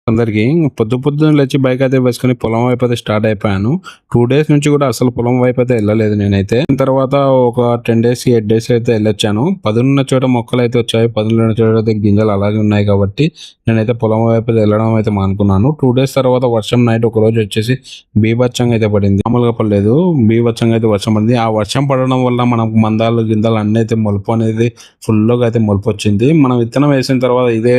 అందరికి పొద్దున్న లేచి బైక్ అయితే వేసుకొని పొలం వైపు అయితే స్టార్ట్ అయిపోయాను. 2 డేస్ నుంచి కూడా అసలు పొలం వైపు అయితే వెళ్ళలేదు నేనైతే. తర్వాత ఒక 10 డేస్ 8 డేస్ అయితే వెళ్ళొచ్చాను. పదునున్న చోట మొక్కలు అయితే వచ్చాయి, పదునున్న చోట అయితే గింజలు అలాగే ఉన్నాయి కాబట్టి నేనైతే పొలం వైపు వెళ్ళడం అయితే మానుకున్నాను. 2 డేస్ తర్వాత వర్షం నైట్ ఒక రోజు వచ్చేసి బీభత్సంగా అయితే పడింది. మామూలుగా పడలేదు, బీభత్సంగా అయితే వర్షం పడింది. ఆ వర్షం పడడం వల్ల మనకు మందాలు గింజలు అన్నీ అయితే మొలుపు అనేది ఫుల్గా అయితే మొలుపు వచ్చింది. మనం విత్తనం వేసిన తర్వాత ఇదే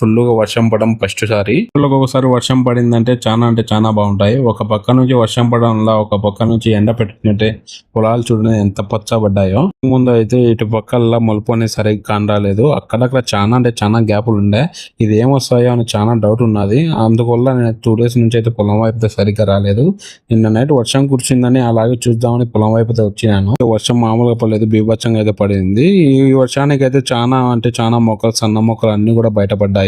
ఫుల్గా వర్షం పడడం ఫస్ట్ సారి. ఒకసారి వర్షం పడిందంటే చాలా బాగుంటాయి. ఒక పక్క నుంచి వర్షం పడడంలో ఒక పక్క నుంచి ఎండ పెట్టినట్టే పొలాలు చూడండి ఎంత పచ్చబడ్డాయో. ముందు అయితే ఇటు పక్కల్లా మొలుపు అనేది సరిగ్గా కానరాలేదు, అక్కడక్కడ చాలా గ్యాపులు ఉండే. ఇది ఏమొస్తాయో అని చాలా డౌట్ ఉన్నది. అందువల్ల నేను 2 డేస్ నుంచి అయితే పొలం వైపు అయితే సరిగ్గా రాలేదు. నిన్న నైట్ వర్షం కురిసిందని అలాగే చూద్దామని పొలం వైపు అయితే వచ్చినాను. వర్షం మామూలుగా పడలేదు, బీభత్సంగా అయితే పడింది. ఈ వర్షానికి అయితే చాలా మొక్కలు, సన్న మొక్కలు అన్ని కూడా బయటపడ్డాయి.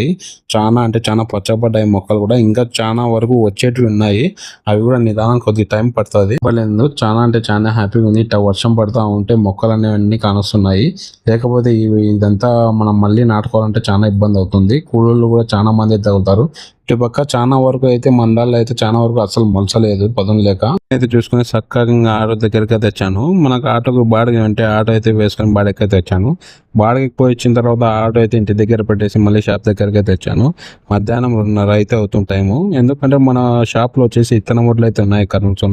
చాలా పచ్చబడ్డాయి మొక్కలు కూడా. ఇంకా చాలా వరకు వచ్చేటివి ఉన్నాయి, అవి కూడా నిదానం కొద్ది టైం పడుతుంది. చాలా హ్యాపీగా ఉంది. ఇట్లా వర్షం పడుతూ ఉంటే మొక్కలు అనేవన్నీ కానొస్తున్నాయి. లేకపోతే ఇదంతా మనం మళ్ళీ నాటుకోవాలంటే చాలా ఇబ్బంది అవుతుంది. కూలీలు కూడా చాలా మంది తగ్గుతారు. ఇటు పక్క చాలా వరకు అయితే మందాలు అయితే చాలా వరకు అసలు మొలచలేదు పదును లేక. అయితే చూసుకుని చక్కగా ఆటో దగ్గరికి అయితే వచ్చాను. మనకు ఆటోకు బాడిగ అంటే ఆటో అయితే వేసుకొని బాడిగకి అయితే వచ్చాను. బాడిగకి పోయి వచ్చిన తర్వాత ఆటో అయితే ఇంటి దగ్గర పెట్టేసి మళ్ళీ షాప్ దగ్గరికి అయితే వచ్చాను. మధ్యాహ్నం 2:30 అయితే అవుతుంది టైము. ఎందుకంటే మన షాప్లో వచ్చేసి ఇత్తనం వడ్లు అయితే ఉన్నాయి కరెంట్స్.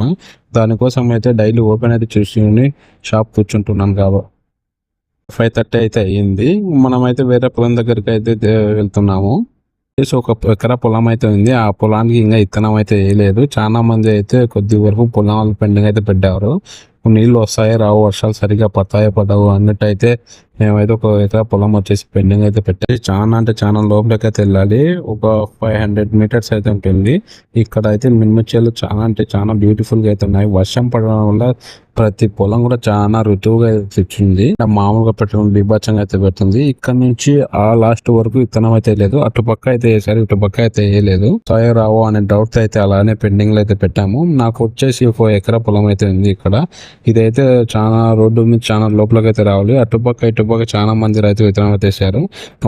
దానికోసం అయితే డైలీ ఓపెన్ అయితే చూసుకుని షాప్ కూర్చుంటున్నాను కాబట్టి 5:30 అయితే అయ్యింది. మనమైతే వేరే పొలం దగ్గరికి అయితే వెళ్తున్నాము. ఒక ఎకరా పొలం అయితే ఉంది. ఆ పొలానికి ఇంకా ఇత్తనం అయితే వేయలేదు. చాలా మంది అయితే కొద్ది వరకు పొలాలు పెండింగ్ అయితే పెట్టారు. నీళ్ళు వస్తాయి రావు, వర్షాలు సరిగా పడతాయో పడవు అన్నట్టు అయితే మేమైతే ఒక ఎకరా పొలం వచ్చేసి పెండింగ్ అయితే పెట్టాలి. చాలా లోపలికి అయితే వెళ్ళాలి. ఒక 500 మీటర్స్ అయితే ఉంటుంది. ఇక్కడ అయితే మిర్మిర్చీలు చాలా బ్యూటిఫుల్ గా అయితే ఉన్నాయి. వర్షం పడడం వల్ల ప్రతి పొలం కూడా చాలా ఋతువుగా తెచ్చింది. మామూలుగా పెట్టడం బీభత్సంగా అయితే పెడుతుంది. ఇక్కడ నుంచి ఆ లాస్ట్ వరకు ఇత్తనం అయితే లేదు. అటుపక్క అయితే వేసారు, ఇటుపక్క అయితే వేయలేదు. సాయో రావో అనే డౌట్ అయితే అలానే పెండింగ్ లో అయితే పెట్టాము. నాకు వచ్చేసి ఒక ఎకరా పొలం అయితే ఉంది ఇక్కడ. ఇదైతే చాలా రోడ్డు మీద చాలా లోపలికి అయితే రావాలి. అటుపక్క ఇటుపక్క చాలా మంది రైతులు విత్తనం అయితే వేసారు.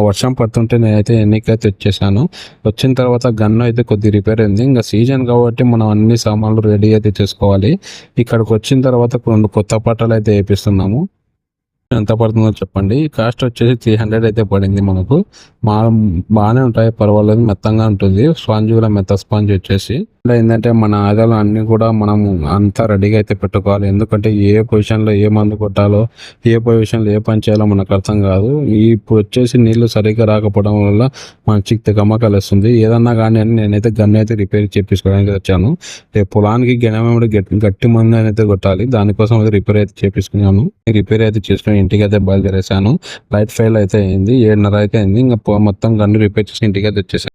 వర్షం పడుతుంటే నేనైతే ఎన్నికైతే వచ్చేసాను. వచ్చిన తర్వాత గన్ను అయితే కొద్ది రిపేర్ అయింది. ఇంకా సీజన్ కాబట్టి మనం అన్ని సామాన్లు రెడీ అయితే చేసుకోవాలి. ఇక్కడికి వచ్చిన తర్వాత 2 కొత్త పట్టాలు అయితే వేపిస్తున్నాము. ఎంత పడుతుందో చెప్పండి. కాస్ట్ వచ్చేసి 300 అయితే పడింది మనకు. బాగానే ఉంటాయి, పర్వాలేదు, మెత్తంగా ఉంటుంది. స్పాంజ్ కూడా మెత్త స్పాంజ్ వచ్చేసి. ఏంటంటే మన ఆదాలు అన్ని కూడా మనం అంతా రెడీగా అయితే పెట్టుకోవాలి. ఎందుకంటే ఏ పొజిషన్లో ఏ మందు కొట్టాలో, ఏ పొజిషన్లో ఏ పని చేయాలో మనకు అర్థం కాదు. ఇప్పుడు వచ్చేసి నీళ్లు సరిగ్గా రాకపోవడం వల్ల మనకి గమ్మకాలు వస్తుంది. ఏదన్నా కానీ అని నేనైతే గన్ను అయితే రిపేర్ చేపించుకోవడానికి వచ్చాను. పొలానికి గట్టి మందు అయితే కొట్టాలి. దానికోసం అయితే రిపేర్ అయితే చేపించుకున్నాను. రిపేర్ అయితే చేసుకుని ఇంటికి అయితే బయలుదేరేసాను. లైట్ ఫెయిల్ అయితే అయింది. 7:30 అయితే అయింది. ఇంకా మొత్తం గన్ను రిపేర్ చేసి ఇంటికి అయితే వచ్చేసాను.